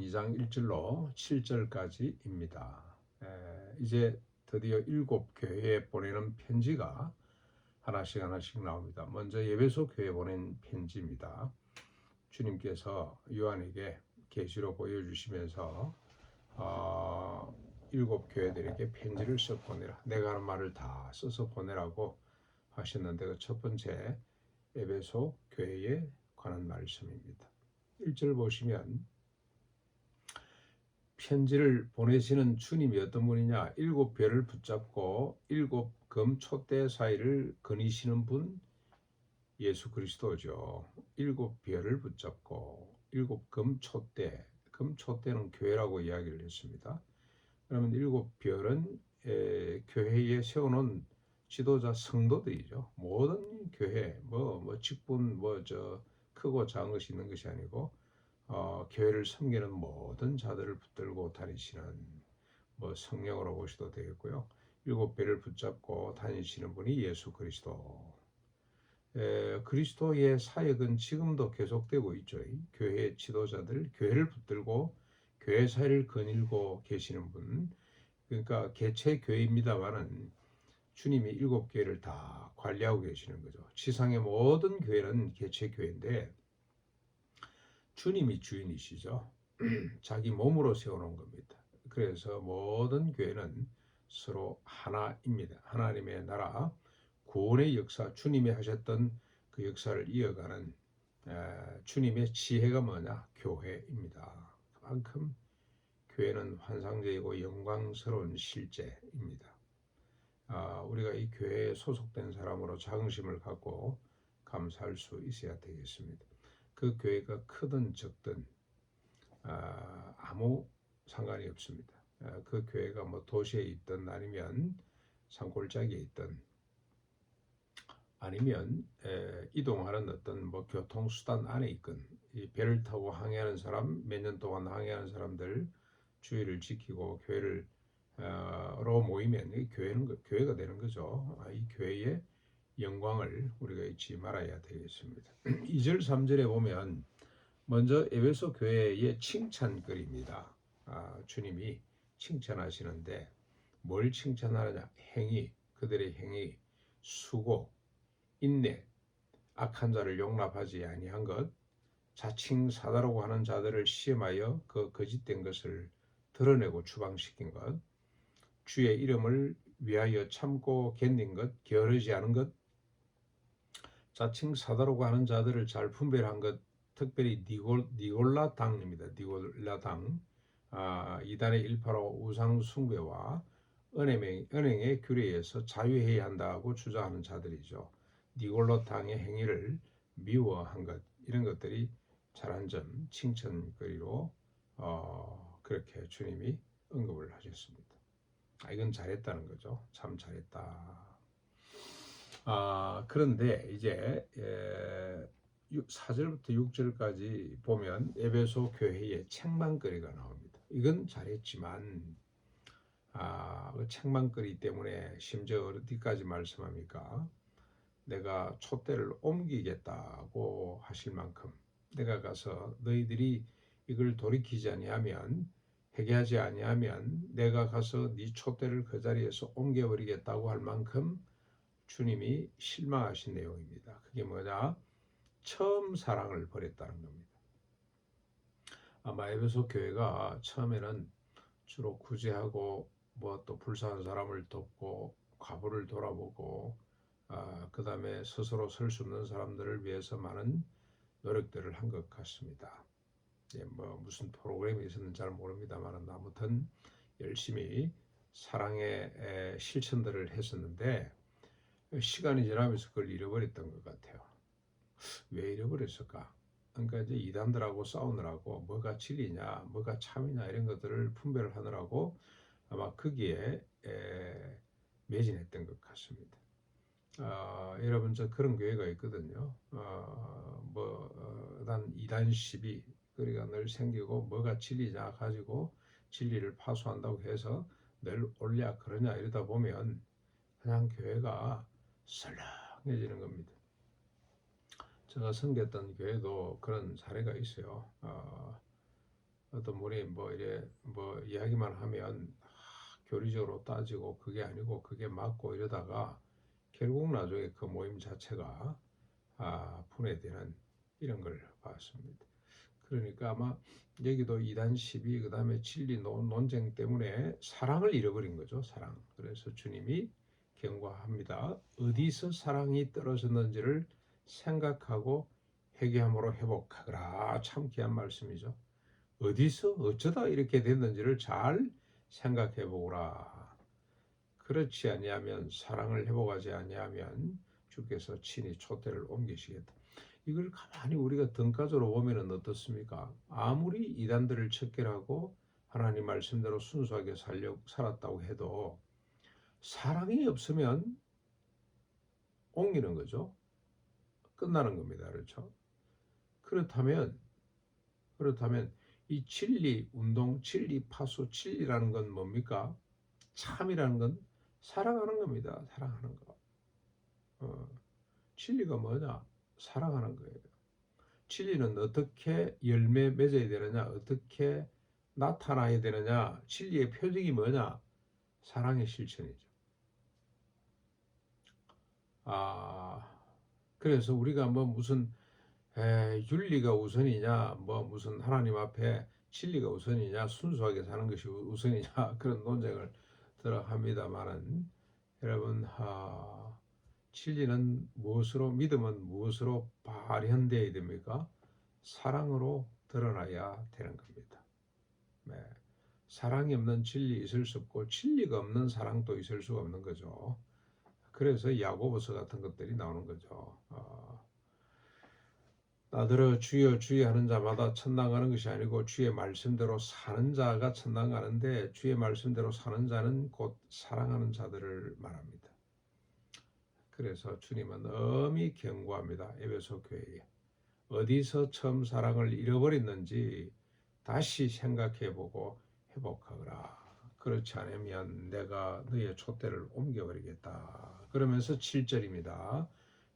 2장 1절로 7절까지입니다. 이제 드디어 7교회에 보내는 편지가 하나씩 나옵니다. 먼저 에베소 교회에 보낸 편지입니다. 주님께서 요한에게 계시로 보여주시면서 7교회들에게 편지를 써 보내라. 내가 하는 말을 다 써서 보내라고 하셨는데 그 첫 번째 에베소 교회에 관한 말씀입니다. 1절 보시면 편지를 보내시는 주님이 어떤 분이냐? 7별을 붙잡고 7금 촛대 사이를 거니시는 분 예수 그리스도죠. 7별을 붙잡고 7금 촛대, 금촛대는 교회라고 이야기를 했습니다. 그러면 7별은 교회에 세워놓은 지도자 성도들이죠. 모든 교회, 직분, 크고 작은 것이 있는 것이 아니고 교회를 섬기는 모든 자들을 붙들고 다니시는 성령으로 보셔도 되겠고요. 7배를 붙잡고 다니시는 분이 예수 그리스도. 그리스도의 사역은 지금도 계속되고 있죠. 교회 지도자들, 교회를 붙들고 교회 사회를 거닐고 계시는 분. 그러니까 개체 교회입니다만은 주님이 7교회를 다 관리하고 계시는 거죠. 지상의 모든 교회는 개체 교회인데 주님이 주인이시죠. 자기 몸으로 세워놓은 겁니다. 그래서 모든 교회는 서로 하나입니다. 하나님의 나라, 구원의 역사, 주님이 하셨던 그 역사를 이어가는 주님의 지혜가 뭐냐? 교회입니다. 그만큼 교회는 환상적이고 영광스러운 실제입니다. 우리가 이 교회에 소속된 사람으로 자긍심을 갖고 감사할 수 있어야 되겠습니다. 그 교회가 크든 적든 아무 상관이 없습니다. 그 교회가 도시에 있든 아니면 산골짜기에 있든 아니면 이동하는 어떤 교통수단 안에 있건 이 배를 타고 항해하는 사람, 몇 년 동안 항해하는 사람들 주의를 지키고 교회를 로 모이면 이 교회가 되는 거죠. 이 교회의 영광을 우리가 잊지 말아야 되겠습니다. 2절 3절에 보면 먼저 에베소 교회의 칭찬글입니다. 주님이 칭찬하시는데 뭘 칭찬하느냐? 행위, 그들의 행위, 수고, 인내, 악한 자를 용납하지 아니한 것, 자칭 사다라고 하는 자들을 시험하여 그 거짓된 것을 드러내고 추방시킨 것, 주의 이름을 위하여 참고 견딘 것, 게으르지 않은 것, 자칭 사다라고 하는 자들을 잘 분별한 것, 특별히 니골라당입니다. 니골라당. 이단의 185 우상 숭배와 은행의 규례에서 자유해야 한다고 주장하는 자들이죠. 니골라당의 행위를 미워한 것, 이런 것들이 잘한 점, 칭찬거리로 그렇게 주님이 언급을 하셨습니다. 이건 잘했다는 거죠. 참 잘했다. 그런데 이제 4절부터 6절까지 보면 에베소 교회의 책망거리가 나옵니다. 이건 잘했지만 그 책망거리 때문에 심지어 어디까지 말씀합니까? 내가 촛대를 옮기겠다고 하실 만큼 내가 가서 너희들이 이걸 돌이키지 아니하면 회개하지 아니하면 내가 가서 네 촛대를 그 자리에서 옮겨버리겠다고 할 만큼 주님이 실망하신 내용입니다. 그게 뭐냐? 처음 사랑을 버렸다는 겁니다. 아마 에베소 교회가 처음에는 주로 구제하고 또 불쌍한 사람을 돕고 과부를 돌아보고 그 다음에 스스로 설 수 없는 사람들을 위해서 많은 노력들을 한 것 같습니다. 무슨 프로그램이 있었는지 잘 모릅니다만 아무튼 열심히 사랑의 실천들을 했었는데 시간이 지나면서 그걸 잃어버렸던 것 같아요. 왜 잃어버렸을까? 그러니까 이제 이단들하고 싸우느라고 뭐가 진리냐, 뭐가 참이냐 이런 것들을 분별을 하느라고 아마 거기에 매진했던 것 같습니다. 여러분 저 그런 교회가 있거든요. 난 이단 시비 그러니까 늘 생기고 뭐가 진리냐 가지고 진리를 파수한다고 해서 늘 옳냐 그러냐 이러다 보면 그냥 교회가 설렁해지는 겁니다. 제가 섬겼던 교회도 그런 사례가 있어요. 어떤 분이 뭐 이래 뭐 이야기만 하면 교리적으로 따지고 그게 아니고 그게 맞고 이러다가 결국 나중에 그 모임 자체가 분해되는 이런 걸 봤습니다. 그러니까 아마 여기도 이단 시비 그다음에 진리 논쟁 때문에 사랑을 잃어버린 거죠. 사랑. 그래서 주님이 경고합니다. 어디서 사랑이 떨어졌는지를 생각하고 회개함으로 회복하거라. 참 귀한 말씀이죠. 어디서 어쩌다 이렇게 됐는지를 잘 생각해 보거라. 그렇지 아니하면 사랑을 회복하지 아니하면 주께서 친히 촛대를 옮기시겠다. 이걸 가만히 우리가 등가적으로 보면은 어떻습니까? 아무리 이단들을 척결하고 하나님 말씀대로 순수하게 살았다고 해도 사랑이 없으면 옮기는 거죠. 끝나는 겁니다. 그렇죠? 그렇다면 이 진리 운동, 진리 파수, 진리라는 건 뭡니까? 참이라는 건 사랑하는 겁니다. 사랑하는 거. 진리가 뭐냐? 사랑하는 거예요. 진리는 어떻게 열매 맺어야 되느냐? 어떻게 나타나야 되느냐? 진리의 표적이 뭐냐? 사랑의 실천이죠. 그래서 우리가 뭐 무슨 윤리가 우선이냐, 뭐 무슨 하나님 앞에 진리가 우선이냐, 순수하게 사는 것이 우선이냐 그런 논쟁을 들어합니다만은 여러분, 진리는 무엇으로 믿음은 무엇으로 발현되어야 됩니까? 사랑으로 드러나야 되는 겁니다. 네. 사랑이 없는 진리 있을 수 없고 진리가 없는 사랑도 있을 수가 없는 거죠. 그래서 야고보서 같은 것들이 나오는 거죠. 나더러 주여 주여 하는 자마다 천당 가는 것이 아니고 주의 말씀대로 사는 자가 천당 가는데 주의 말씀대로 사는 자는 곧 사랑하는 자들을 말합니다. 그래서 주님은 엄히 경고합니다. 에베소 교회에. 어디서 처음 사랑을 잃어버렸는지 다시 생각해보고 회복하거라. 그렇지 않으면 내가 너의 촛대를 옮겨버리겠다. 그러면서 7절입니다.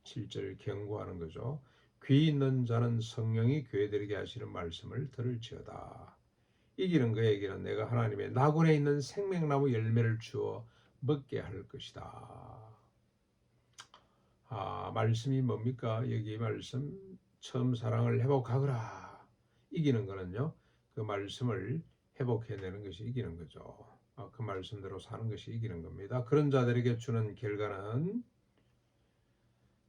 7절 경고하는 거죠. 귀 있는 자는 성령이 교회들에게 하시는 말씀을 들을지어다. 이기는 그에게는 내가 하나님의 나군에 있는 생명나무 열매를 주어 먹게 할 것이다. 말씀이 뭡니까? 여기 말씀 처음 사랑을 회복하거라. 이기는 거는요. 그 말씀을 회복해내는 것이 이기는 거죠. 그 말씀대로 사는 것이 이기는 겁니다. 그런 자들에게 주는 결과는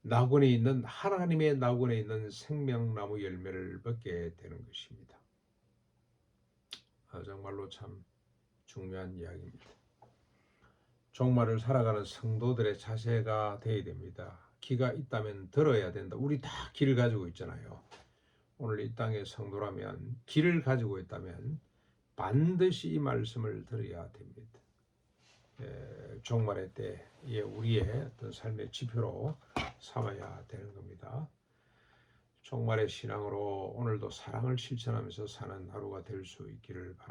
나군에 있는 하나님의 나군에 있는 생명나무 열매를 먹게 되는 것입니다. 정말로 참 중요한 이야기입니다. 종말을 살아가는 성도들의 자세가 되어야 됩니다. 귀가 있다면 들어야 된다. 우리 다 귀를 가지고 있잖아요. 오늘 이 땅의 성도라면 귀를 가지고 있다면 반드시 이 말씀을 들어야 됩니다. 종말의 때에 우리의 어떤 삶의 지표로 삼아야 되는 겁니다. 종말의 신앙으로 오늘도 사랑을 실천하면서 사는 하루가 될 수 있기를 바랍니다.